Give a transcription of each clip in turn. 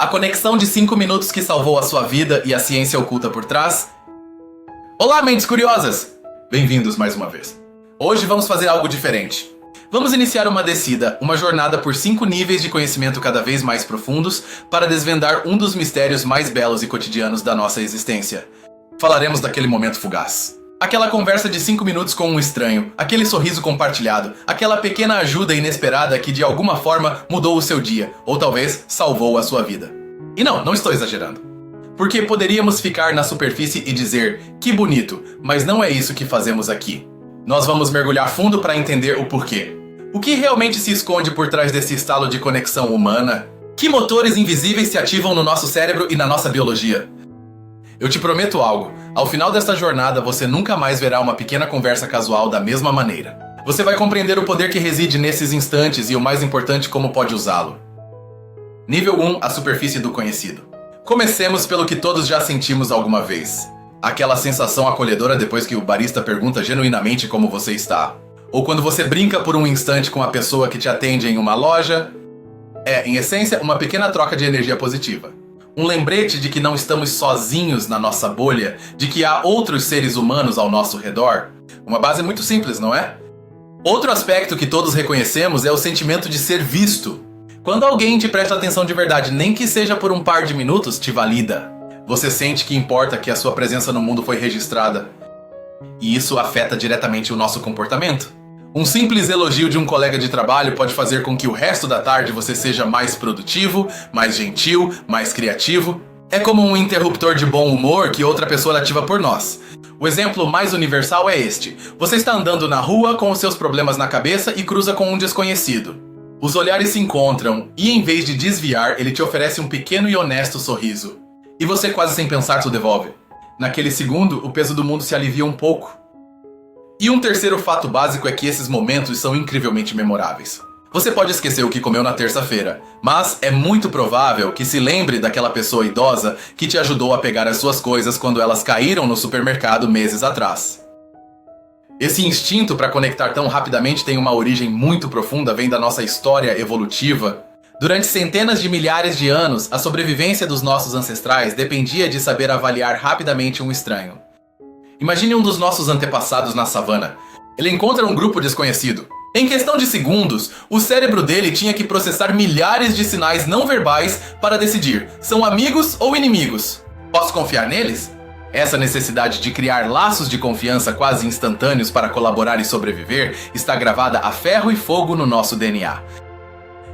A conexão de 5 minutos que salvou a sua vida e a ciência oculta por trás? Olá, mentes curiosas! Bem-vindos mais uma vez. Hoje vamos fazer algo diferente. Vamos iniciar uma descida, uma jornada por 5 níveis de conhecimento cada vez mais profundos para desvendar um dos mistérios mais belos e cotidianos da nossa existência. Falaremos daquele momento fugaz. Aquela conversa de 5 minutos com um estranho, aquele sorriso compartilhado, aquela pequena ajuda inesperada que de alguma forma mudou o seu dia, ou talvez salvou a sua vida. E não estou exagerando. Porque poderíamos ficar na superfície e dizer, que bonito, mas não é isso que fazemos aqui. Nós vamos mergulhar fundo para entender o porquê. O que realmente se esconde por trás desse estalo de conexão humana? Que motores invisíveis se ativam no nosso cérebro e na nossa biologia? Eu te prometo algo, ao final desta jornada você nunca mais verá uma pequena conversa casual da mesma maneira. Você vai compreender o poder que reside nesses instantes e o mais importante, como pode usá-lo. Nível 1, a superfície do conhecido. Comecemos pelo que todos já sentimos alguma vez. Aquela sensação acolhedora depois que o barista pergunta genuinamente como você está. Ou quando você brinca por um instante com a pessoa que te atende em uma loja. É, em essência, uma pequena troca de energia positiva. Um lembrete de que não estamos sozinhos na nossa bolha, de que há outros seres humanos ao nosso redor. Uma base muito simples, não é? Outro aspecto que todos reconhecemos é o sentimento de ser visto. Quando alguém te presta atenção de verdade, nem que seja por um par de minutos, te valida. Você sente que importa, que a sua presença no mundo foi registrada. E isso afeta diretamente o nosso comportamento. Um simples elogio de um colega de trabalho pode fazer com que o resto da tarde você seja mais produtivo, mais gentil, mais criativo. É como um interruptor de bom humor que outra pessoa ativa por nós. O exemplo mais universal é este. Você está andando na rua com os seus problemas na cabeça e cruza com um desconhecido. Os olhares se encontram e, em vez de desviar, ele te oferece um pequeno e honesto sorriso. E você, quase sem pensar, o devolve. Naquele segundo, o peso do mundo se alivia um pouco. E um terceiro fato básico é que esses momentos são incrivelmente memoráveis. Você pode esquecer o que comeu na terça-feira, mas é muito provável que se lembre daquela pessoa idosa que te ajudou a pegar as suas coisas quando elas caíram no supermercado meses atrás. Esse instinto para conectar tão rapidamente tem uma origem muito profunda, vem da nossa história evolutiva. Durante centenas de milhares de anos, a sobrevivência dos nossos ancestrais dependia de saber avaliar rapidamente um estranho. Imagine um dos nossos antepassados na savana. Ele encontra um grupo desconhecido. Em questão de segundos, o cérebro dele tinha que processar milhares de sinais não verbais para decidir, são amigos ou inimigos? Posso confiar neles? Essa necessidade de criar laços de confiança quase instantâneos para colaborar e sobreviver está gravada a ferro e fogo no nosso DNA.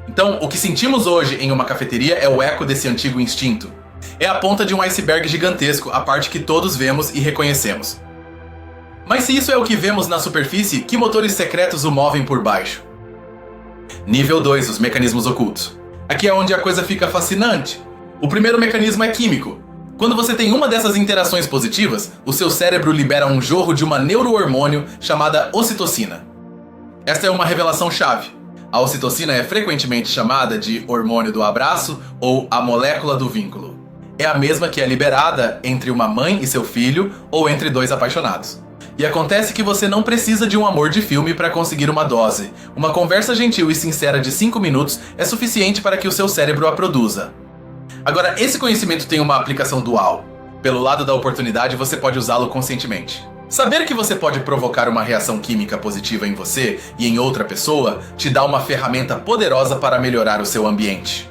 Então, o que sentimos hoje em uma cafeteria é o eco desse antigo instinto. É a ponta de um iceberg gigantesco, a parte que todos vemos e reconhecemos. Mas se isso é o que vemos na superfície, que motores secretos o movem por baixo? Nível 2, os mecanismos ocultos. Aqui é onde a coisa fica fascinante. O primeiro mecanismo é químico. Quando você tem uma dessas interações positivas, o seu cérebro libera um jorro de uma neurohormônio chamada ocitocina. Esta é uma revelação chave. A ocitocina é frequentemente chamada de hormônio do abraço ou a molécula do vínculo. É a mesma que é liberada entre uma mãe e seu filho ou entre dois apaixonados. E acontece que você não precisa de um amor de filme para conseguir uma dose. Uma conversa gentil e sincera de 5 minutos é suficiente para que o seu cérebro a produza. Agora, esse conhecimento tem uma aplicação dual. Pelo lado da oportunidade, você pode usá-lo conscientemente. Saber que você pode provocar uma reação química positiva em você e em outra pessoa te dá uma ferramenta poderosa para melhorar o seu ambiente.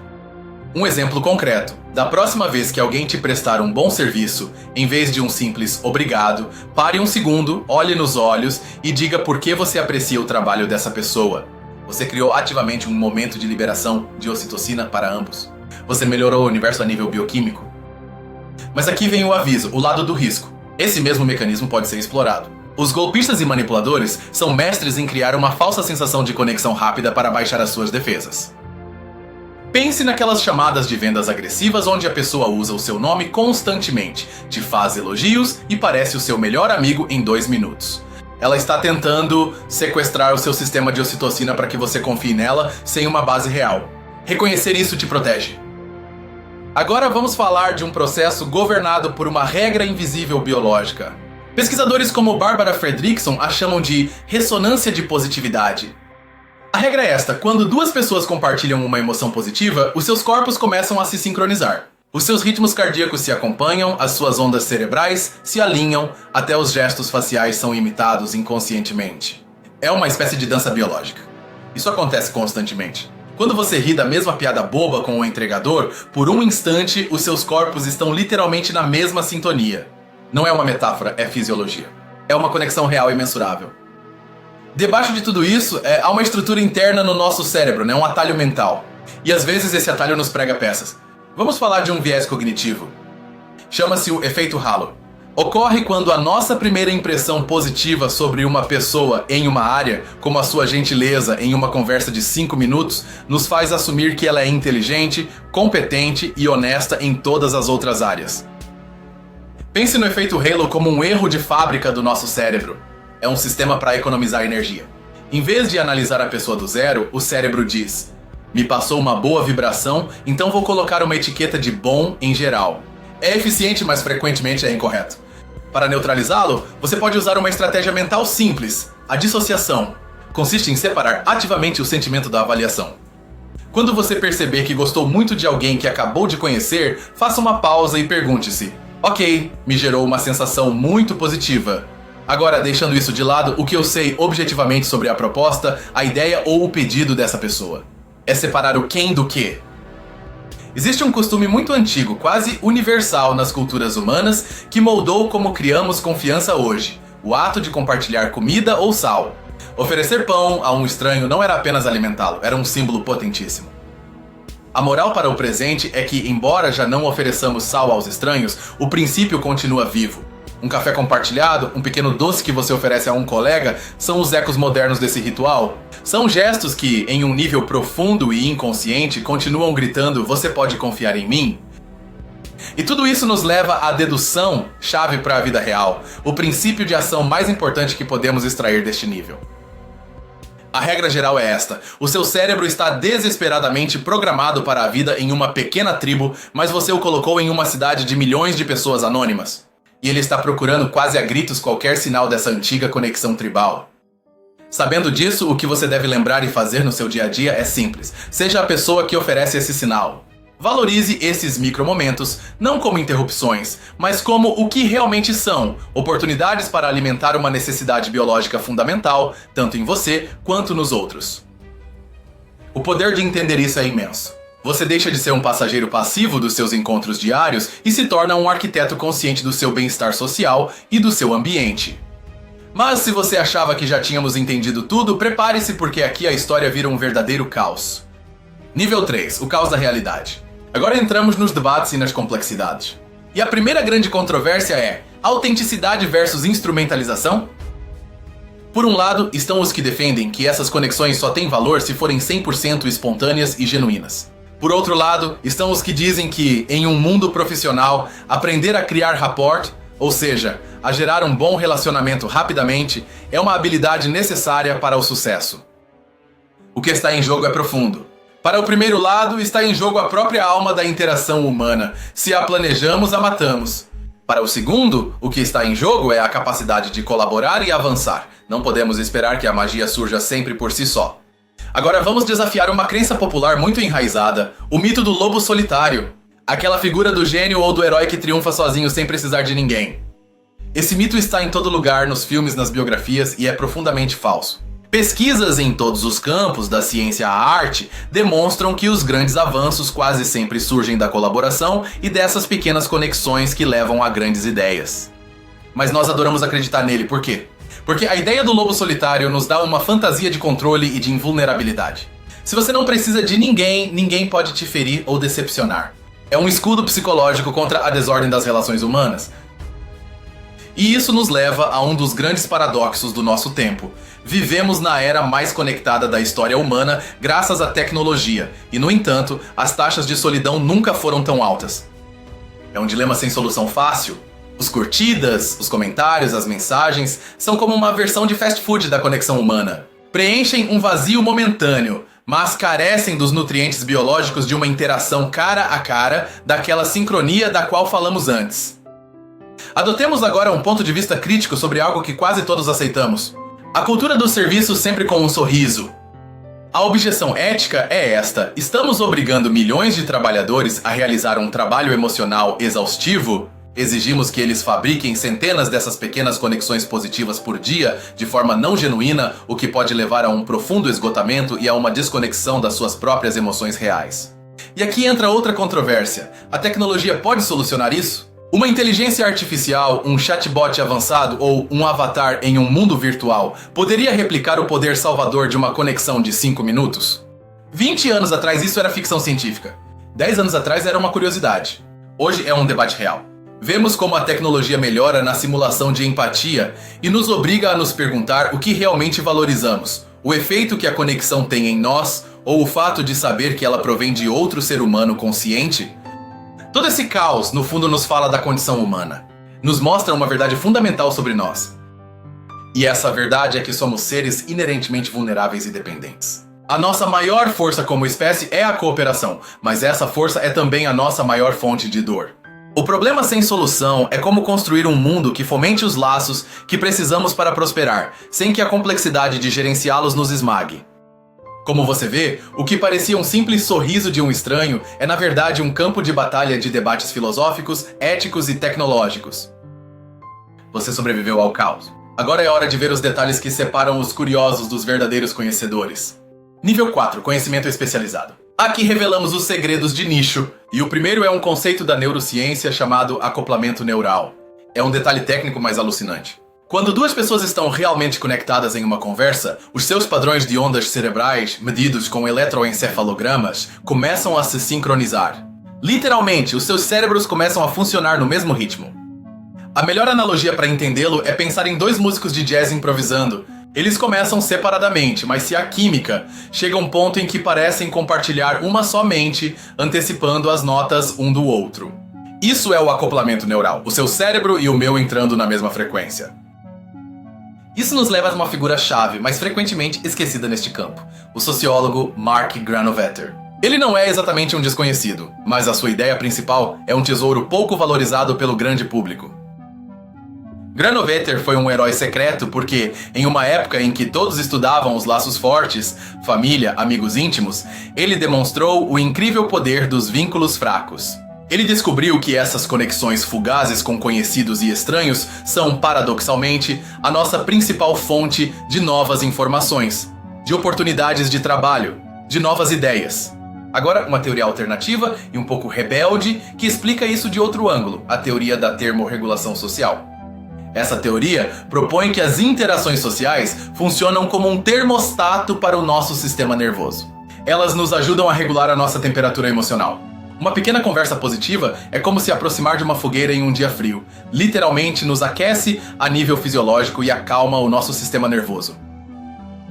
Um exemplo concreto. Da próxima vez que alguém te prestar um bom serviço, em vez de um simples obrigado, pare um segundo, olhe nos olhos e diga por que você aprecia o trabalho dessa pessoa. Você criou ativamente um momento de liberação de ocitocina para ambos. Você melhorou o universo a nível bioquímico. Mas aqui vem o aviso, o lado do risco. Esse mesmo mecanismo pode ser explorado. Os golpistas e manipuladores são mestres em criar uma falsa sensação de conexão rápida para baixar as suas defesas. Pense naquelas chamadas de vendas agressivas onde a pessoa usa o seu nome constantemente, te faz elogios e parece o seu melhor amigo em 2 minutos. Ela está tentando sequestrar o seu sistema de ocitocina para que você confie nela sem uma base real. Reconhecer isso te protege. Agora vamos falar de um processo governado por uma regra invisível biológica. Pesquisadores como Barbara Fredrickson a chamam de ressonância de positividade. A regra é esta: quando duas pessoas compartilham uma emoção positiva, os seus corpos começam a se sincronizar. Os seus ritmos cardíacos se acompanham, as suas ondas cerebrais se alinham, até os gestos faciais são imitados inconscientemente. É uma espécie de dança biológica. Isso acontece constantemente. Quando você ri da mesma piada boba com o entregador, por um instante os seus corpos estão literalmente na mesma sintonia. Não é uma metáfora, é fisiologia. É uma conexão real e mensurável. Debaixo de tudo isso, há uma estrutura interna no nosso cérebro, um atalho mental. E às vezes esse atalho nos prega peças. Vamos falar de um viés cognitivo. Chama-se o efeito halo. Ocorre quando a nossa primeira impressão positiva sobre uma pessoa em uma área, como a sua gentileza em uma conversa de 5 minutos, nos faz assumir que ela é inteligente, competente e honesta em todas as outras áreas. Pense no efeito halo como um erro de fábrica do nosso cérebro. É um sistema para economizar energia. Em vez de analisar a pessoa do zero, o cérebro diz: me passou uma boa vibração, então vou colocar uma etiqueta de bom em geral. É eficiente, mas frequentemente é incorreto. Para neutralizá-lo, você pode usar uma estratégia mental simples, a dissociação. Consiste em separar ativamente o sentimento da avaliação. Quando você perceber que gostou muito de alguém que acabou de conhecer, faça uma pausa e pergunte-se: ok, me gerou uma sensação muito positiva. Agora, deixando isso de lado, o que eu sei objetivamente sobre a proposta, a ideia ou o pedido dessa pessoa? É separar o quem do que. Existe um costume muito antigo, quase universal nas culturas humanas, que moldou como criamos confiança hoje: o ato de compartilhar comida ou sal. Oferecer pão a um estranho não era apenas alimentá-lo, era um símbolo potentíssimo. A moral para o presente é que, embora já não ofereçamos sal aos estranhos, o princípio continua vivo. Um café compartilhado, um pequeno doce que você oferece a um colega, são os ecos modernos desse ritual. São gestos que, em um nível profundo e inconsciente, continuam gritando: você pode confiar em mim? E tudo isso nos leva à dedução, chave para a vida real, o princípio de ação mais importante que podemos extrair deste nível. A regra geral é esta: o seu cérebro está desesperadamente programado para a vida em uma pequena tribo, mas você o colocou em uma cidade de milhões de pessoas anônimas. E ele está procurando quase a gritos qualquer sinal dessa antiga conexão tribal. Sabendo disso, o que você deve lembrar e fazer no seu dia a dia é simples: seja a pessoa que oferece esse sinal. Valorize esses micromomentos, não como interrupções, mas como o que realmente são: oportunidades para alimentar uma necessidade biológica fundamental, tanto em você quanto nos outros. O poder de entender isso é imenso. Você deixa de ser um passageiro passivo dos seus encontros diários e se torna um arquiteto consciente do seu bem-estar social e do seu ambiente. Mas se você achava que já tínhamos entendido tudo, prepare-se, porque aqui a história vira um verdadeiro caos. Nível 3, o caos da realidade. Agora entramos nos debates e nas complexidades. E a primeira grande controvérsia é: autenticidade versus instrumentalização? Por um lado, estão os que defendem que essas conexões só têm valor se forem 100% espontâneas e genuínas. Por outro lado, estão os que dizem que, em um mundo profissional, aprender a criar rapport, ou seja, a gerar um bom relacionamento rapidamente, é uma habilidade necessária para o sucesso. O que está em jogo é profundo. Para o primeiro lado, está em jogo a própria alma da interação humana. Se a planejamos, a matamos. Para o segundo, o que está em jogo é a capacidade de colaborar e avançar. Não podemos esperar que a magia surja sempre por si só. Agora vamos desafiar uma crença popular muito enraizada: o mito do lobo solitário. Aquela figura do gênio ou do herói que triunfa sozinho sem precisar de ninguém. Esse mito está em todo lugar, nos filmes, nas biografias, e é profundamente falso. Pesquisas em todos os campos, da ciência à arte, demonstram que os grandes avanços quase sempre surgem da colaboração e dessas pequenas conexões que levam a grandes ideias. Mas nós adoramos acreditar nele, por quê? Porque a ideia do lobo solitário nos dá uma fantasia de controle e de invulnerabilidade. Se você não precisa de ninguém, ninguém pode te ferir ou decepcionar. É um escudo psicológico contra a desordem das relações humanas. E isso nos leva a um dos grandes paradoxos do nosso tempo. Vivemos na era mais conectada da história humana graças à tecnologia, e no entanto, as taxas de solidão nunca foram tão altas. É um dilema sem solução fácil. Os curtidas, os comentários, as mensagens são como uma versão de fast food da conexão humana. Preenchem um vazio momentâneo, mas carecem dos nutrientes biológicos de uma interação cara a cara, daquela sincronia da qual falamos antes. Adotemos agora um ponto de vista crítico sobre algo que quase todos aceitamos: a cultura do serviço sempre com um sorriso. A objeção ética é esta: estamos obrigando milhões de trabalhadores a realizar um trabalho emocional exaustivo? Exigimos que eles fabriquem centenas dessas pequenas conexões positivas por dia, de forma não genuína, o que pode levar a um profundo esgotamento e a uma desconexão das suas próprias emoções reais. E aqui entra outra controvérsia: a tecnologia pode solucionar isso? Uma inteligência artificial, um chatbot avançado ou um avatar em um mundo virtual poderia replicar o poder salvador de uma conexão de 5 minutos? 20 anos atrás isso era ficção científica. 10 anos atrás era uma curiosidade. Hoje é um debate real. Vemos como a tecnologia melhora na simulação de empatia e nos obriga a nos perguntar o que realmente valorizamos: o efeito que a conexão tem em nós ou o fato de saber que ela provém de outro ser humano consciente? Todo esse caos, no fundo, nos fala da condição humana. Nos mostra uma verdade fundamental sobre nós. E essa verdade é que somos seres inerentemente vulneráveis e dependentes. A nossa maior força como espécie é a cooperação, mas essa força é também a nossa maior fonte de dor. O problema sem solução é como construir um mundo que fomente os laços que precisamos para prosperar, sem que a complexidade de gerenciá-los nos esmague. Como você vê, o que parecia um simples sorriso de um estranho é na verdade um campo de batalha de debates filosóficos, éticos e tecnológicos. Você sobreviveu ao caos. Agora é hora de ver os detalhes que separam os curiosos dos verdadeiros conhecedores. Nível 4, conhecimento especializado. Aqui revelamos os segredos de nicho, e o primeiro é um conceito da neurociência chamado acoplamento neural. É um detalhe técnico mais alucinante. Quando duas pessoas estão realmente conectadas em uma conversa, os seus padrões de ondas cerebrais, medidos com eletroencefalogramas, começam a se sincronizar. Literalmente, os seus cérebros começam a funcionar no mesmo ritmo. A melhor analogia para entendê-lo é pensar em dois músicos de jazz improvisando. Eles começam separadamente, mas se a química chega a um ponto em que parecem compartilhar uma só mente, antecipando as notas um do outro. Isso é o acoplamento neural, o seu cérebro e o meu entrando na mesma frequência. Isso nos leva a uma figura-chave, mas frequentemente esquecida neste campo: o sociólogo Mark Granovetter. Ele não é exatamente um desconhecido, mas a sua ideia principal é um tesouro pouco valorizado pelo grande público. Granovetter foi um herói secreto porque, em uma época em que todos estudavam os laços fortes, família, amigos íntimos, ele demonstrou o incrível poder dos vínculos fracos. Ele descobriu que essas conexões fugazes com conhecidos e estranhos são, paradoxalmente, a nossa principal fonte de novas informações, de oportunidades de trabalho, de novas ideias. Agora, uma teoria alternativa e um pouco rebelde que explica isso de outro ângulo: a teoria da termorregulação social. Essa teoria propõe que as interações sociais funcionam como um termostato para o nosso sistema nervoso. Elas nos ajudam a regular a nossa temperatura emocional. Uma pequena conversa positiva é como se aproximar de uma fogueira em um dia frio. Literalmente nos aquece a nível fisiológico e acalma o nosso sistema nervoso.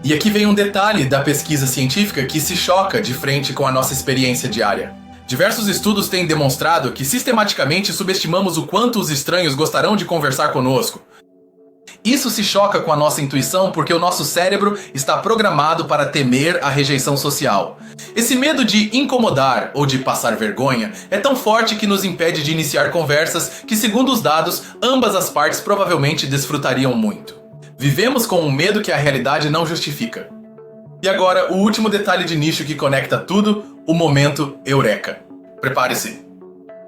E aqui vem um detalhe da pesquisa científica que se choca de frente com a nossa experiência diária. Diversos estudos têm demonstrado que sistematicamente subestimamos o quanto os estranhos gostarão de conversar conosco. Isso se choca com a nossa intuição porque o nosso cérebro está programado para temer a rejeição social. Esse medo de incomodar ou de passar vergonha é tão forte que nos impede de iniciar conversas que, segundo os dados, ambas as partes provavelmente desfrutariam muito. Vivemos com um medo que a realidade não justifica. E agora, o último detalhe de nicho que conecta tudo: o momento eureka. Prepare-se.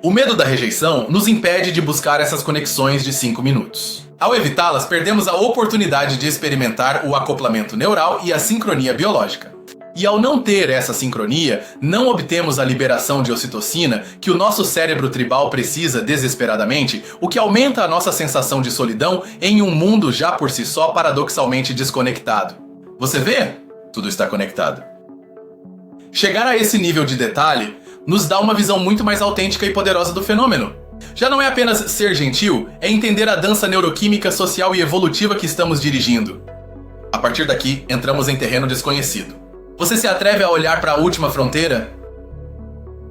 O medo da rejeição nos impede de buscar essas conexões de 5 minutos. Ao evitá-las, perdemos a oportunidade de experimentar o acoplamento neural e a sincronia biológica. E ao não ter essa sincronia, não obtemos a liberação de ocitocina que o nosso cérebro tribal precisa desesperadamente, o que aumenta a nossa sensação de solidão em um mundo já por si só paradoxalmente desconectado. Você vê? Tudo está conectado. Chegar a esse nível de detalhe nos dá uma visão muito mais autêntica e poderosa do fenômeno. Já não é apenas ser gentil, é entender a dança neuroquímica, social e evolutiva que estamos dirigindo. A partir daqui, entramos em terreno desconhecido. Você se atreve a olhar para a última fronteira?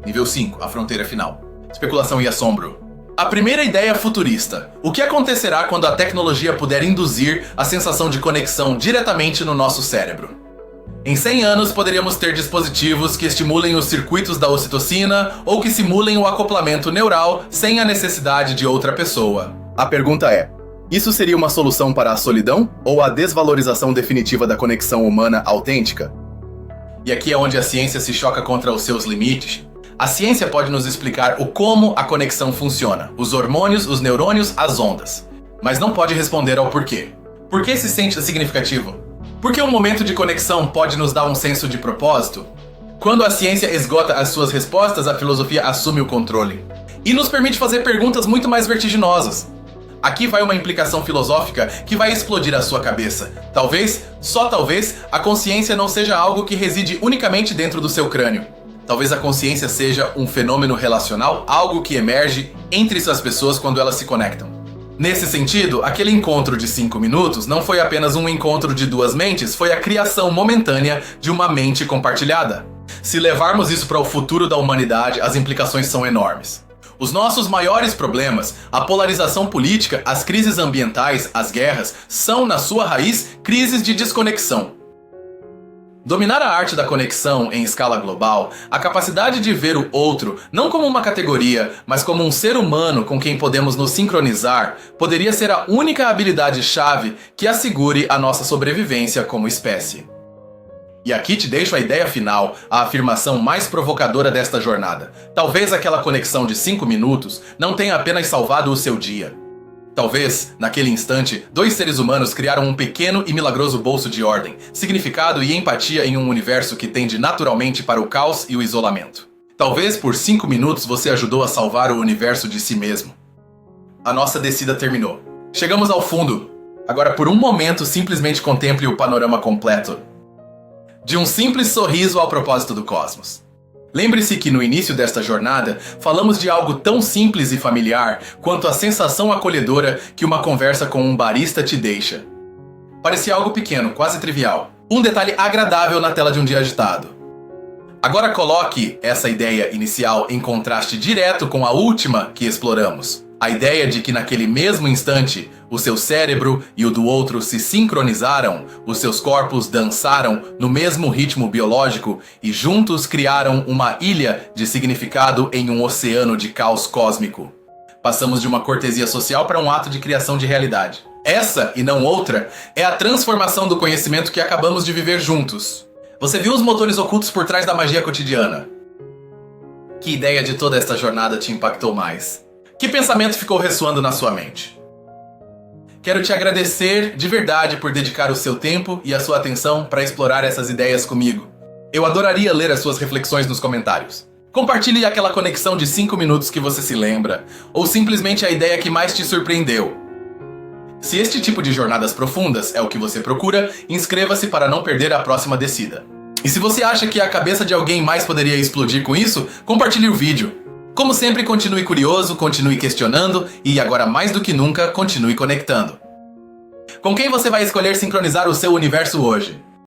Nível 5, a fronteira final. Especulação e assombro. A primeira ideia futurista. O que acontecerá quando a tecnologia puder induzir a sensação de conexão diretamente no nosso cérebro? Em 100 anos, poderíamos ter dispositivos que estimulem os circuitos da ocitocina ou que simulem o acoplamento neural sem a necessidade de outra pessoa. A pergunta é: isso seria uma solução para a solidão ou a desvalorização definitiva da conexão humana autêntica? e aqui é onde a ciência se choca contra os seus limites, a ciência pode nos explicar o como a conexão funciona, os hormônios, os neurônios, as ondas, mas não pode responder ao porquê. Por que se sente significativo? Porque um momento de conexão pode nos dar um senso de propósito? Quando a ciência esgota as suas respostas, a filosofia assume o controle e nos permite fazer perguntas muito mais vertiginosas. Aqui vai uma implicação filosófica que vai explodir a sua cabeça. Talvez, só talvez, a consciência não seja algo que reside unicamente dentro do seu crânio. Talvez a consciência seja um fenômeno relacional, algo que emerge entre as pessoas quando elas se conectam. Nesse sentido, aquele encontro de 5 minutos não foi apenas um encontro de duas mentes, foi a criação momentânea de uma mente compartilhada. Se levarmos isso para o futuro da humanidade, as implicações são enormes. Os nossos maiores problemas, a polarização política, as crises ambientais, as guerras, são, na sua raiz, crises de desconexão. Dominar a arte da conexão em escala global, a capacidade de ver o outro não como uma categoria, mas como um ser humano com quem podemos nos sincronizar, poderia ser a única habilidade-chave que assegure a nossa sobrevivência como espécie. E aqui te deixo a ideia final, a afirmação mais provocadora desta jornada. Talvez aquela conexão de 5 minutos não tenha apenas salvado o seu dia. Talvez, naquele instante, 2 seres humanos criaram um pequeno e milagroso bolso de ordem, significado e empatia em um universo que tende naturalmente para o caos e o isolamento. Talvez por 5 minutos você ajudou a salvar o universo de si mesmo. A nossa descida terminou. Chegamos ao fundo. Agora, por um momento, simplesmente contemple o panorama completo. De um simples sorriso ao propósito do cosmos. Lembre-se que no início desta jornada, falamos de algo tão simples e familiar quanto a sensação acolhedora que uma conversa com um barista te deixa. Parecia algo pequeno, quase trivial. Um detalhe agradável na tela de um dia agitado. Agora coloque essa ideia inicial em contraste direto com a última que exploramos. A ideia de que naquele mesmo instante, o seu cérebro e o do outro se sincronizaram, os seus corpos dançaram no mesmo ritmo biológico e juntos criaram uma ilha de significado em um oceano de caos cósmico. Passamos de uma cortesia social para um ato de criação de realidade. Essa, e não outra, é a transformação do conhecimento que acabamos de viver juntos. Você viu os motores ocultos por trás da magia cotidiana? Que ideia de toda esta jornada te impactou mais? Que pensamento ficou ressoando na sua mente? Quero te agradecer de verdade por dedicar o seu tempo e a sua atenção para explorar essas ideias comigo. Eu adoraria ler as suas reflexões nos comentários. Compartilhe aquela conexão de 5 minutos que você se lembra, ou simplesmente a ideia que mais te surpreendeu. Se este tipo de jornadas profundas é o que você procura, inscreva-se para não perder a próxima descida. E se você acha que a cabeça de alguém mais poderia explodir com isso, compartilhe o vídeo. Como sempre, continue curioso, continue questionando e, agora mais do que nunca, continue conectando. Com quem você vai escolher sincronizar o seu universo hoje?